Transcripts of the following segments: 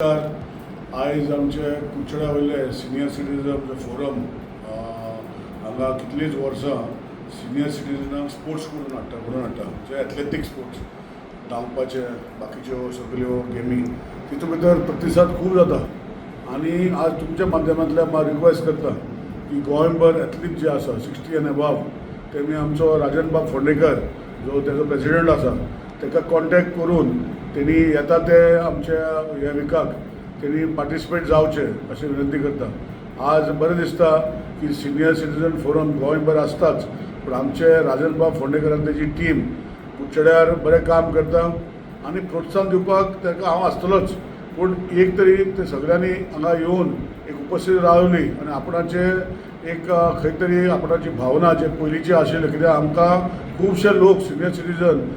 आयज आमचे कुडचड्या वयले सिनियर सिटीजन फोरम हांगा कितलींच वर्सां सिनियर सिटीजनांक स्पोर्ट्स घडोवन हाडटा जे एथलेटीक स्पोर्ट्स धांवपाचे बाकीच्यो सगळ्यो गेमी तितून भितर प्रतिसाद खूब जाता आनी आज तुमच्या माध्यमांतल्यान हांव रिक्वेस्ट करता की गोंयभर एथलीट जे आसा 60 एंड अबाव तेमी आमचो राजनबाब फोंडेकर जो तेजो प्रेसिडेंट आसा ताका कॉन्टॅक्ट करून तेणी येता ते आमच्या ह्या विकाक तेणी पार्टिसिपेट जावचे अशी विनंती करता। आज बरें दिसता की सिनियर सिटीजन फोरम गोंयभर आसताच पूण आमचे राजनबाब फोंडेकर आनी तेजी टीम कुडचड्यार बरें काम करता आनी प्रोत्साहन दिवपाक ताका हांव आसतलोच पूण एक तरी ते सगळ्यांनी हांगा येवन एक उपस्थित रावली आनी आपणाचे एक खंय तरी आपणाची भावना जे पयलींची आशिल्ली कित्याक आमकां खुबशे लोक सिनियर सिटीजन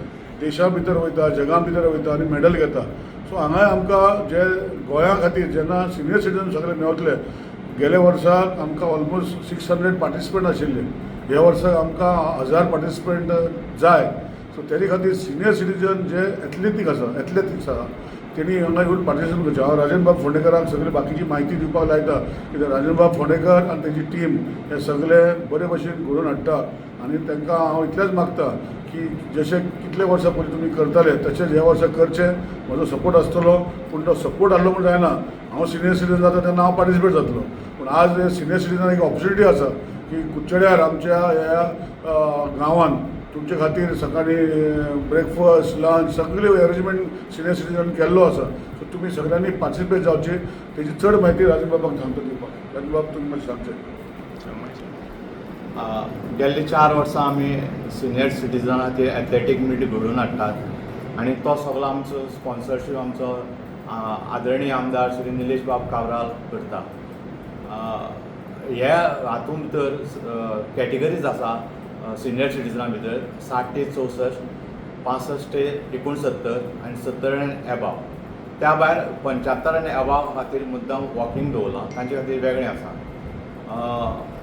देशा भितर वयता जगा भितर वयता आनी मेडल घेता सो हांगा आमकां जे गोंया खातीर जेन्ना सिनियर सिटीजन सगळे मेळटले गेल्या वर्साक आमकां ऑलमोस्ट 600 पार्टिसिपंट आशिल्ले ह्या वर्साक आमकां 1000 पार्टिसिपंट जाय सो तेजे खातीर सिनियर सिटीजन जे एथलेटिक्स आसा तेणी हांगा येवन पार्टिसिपेट करचें। हांव राजनबाब फोंडेकराक सगळी बाकीची म्हायती दिवपाक लायता कित्याक राजनबाब फोंडेकर आनी तेजी टीम हे सगळे बरे भशेन घडोवन हाडटा आनी तांकां हांव इतलेंच मागता की जशे कितले वर्सां पयलीं तुमी करताले तशेंच ह्या वर्सा करचें म्हजो सपोर्ट आसतलो पूण तो सपोर्ट आहलो म्हूण जायना हांव सिनियर सिटीजन जाता तेन्ना हांव पार्टिसिपेट जातलो पूण आज सिनियर सिटीजनाक एक ऑपॉर्च्युनिटी आसा की कुडचड्यार आमच्या ह्या गांवांत तुमचे खातीर सकाळी ब्रेकफास्ट लंच सगळे अरेंजमेंट सिनियर सिटीजन केल्लो आसा सो तुमी सगळ्यांनी पार्टिसिपेट जावचे तेजी चड म्हायती राजनबाबाक सांगता दिवपाक। राजनबाब तुमी मातशें सांगचें। गेल्ली 4 वर्सां आमी सिनियर सिटीजन ते एथलेटीक मीट घडोवन हाडटात आनी तो सगळो आमचो स्पॉन्सरशीप आमचो आदरणीय आमदार श्री निलेश बाब कावराल करता। ह्या हातूंत भितर कॅटेगरीज आसा सिनियर सिटीजना भितर 60 ते 64, 65 ते 69 आनी 70 एंड अबाव। त्या भायर 75 आनी अबाव खातीर मुद्दाम वॉकिंग दवरलां तांचे खातीर वेगळें आसा।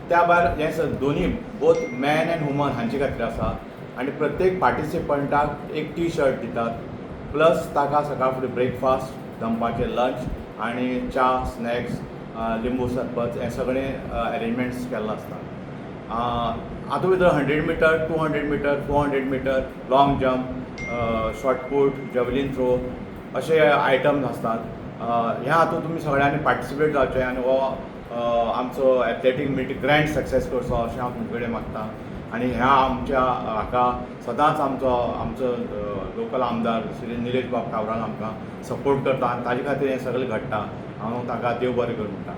त्या भायर हे दोनी बोथ मॅन एंड वुमन हांचे खातीर आसा आनी प्रत्येक पार्टिसिपंटाक एक टी शर्ट दितात प्लस ताका सकाळ फुडें ब्रेकफास्ट दनपारचें लंच आनी च्या स्नॅक्स लिंबू सरबत हे सगळे अरेंजमेंट्स केल्लो आसता। हातूंत भितर 100 metre 200 metre 400 metre long jump shot put javelin throw अशे आयटम्स आसतात। ह्या हातूंत तुमी सगळ्यांनी पार्टिसिपेट जावचें आनी हो आमचो एथलेटीक मीट ग्रँड सक्सेस करचो अशें हांव तुमचे कडेन मागतां आनी ह्या आमच्या हाका सदांच आमचो लोकल आमदार श्री निलेश बाब कावरान आमकां सपोर्ट करता आनी ताजे खातीर हें सगळें घडटा। हांव ताका देव बरें करूं म्हणटा।